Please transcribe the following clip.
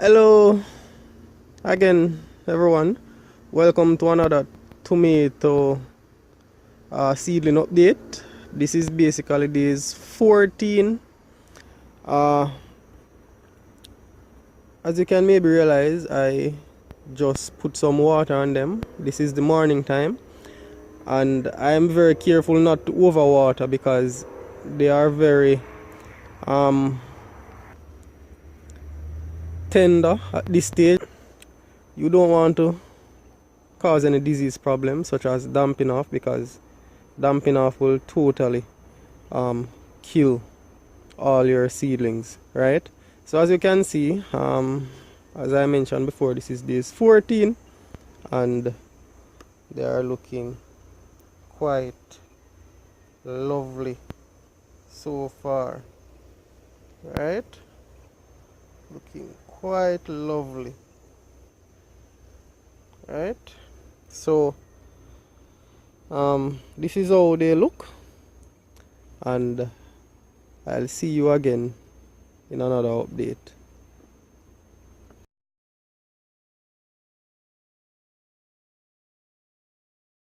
Hello again, everyone. Welcome to another tomato seedling update. This is basically days 14. Uh, as you can maybe realize, I just put some water on them. This is the morning time, and I am very careful not to overwater because they are very tender at this stage. You don't want to cause any disease problems such as damping off, because damping off will totally kill all your seedlings, right? So as you can see, as I mentioned before, this is days 14 and they are looking quite lovely so far, right? Looking quite lovely, right? So this is how they look, and I'll see you again in another update.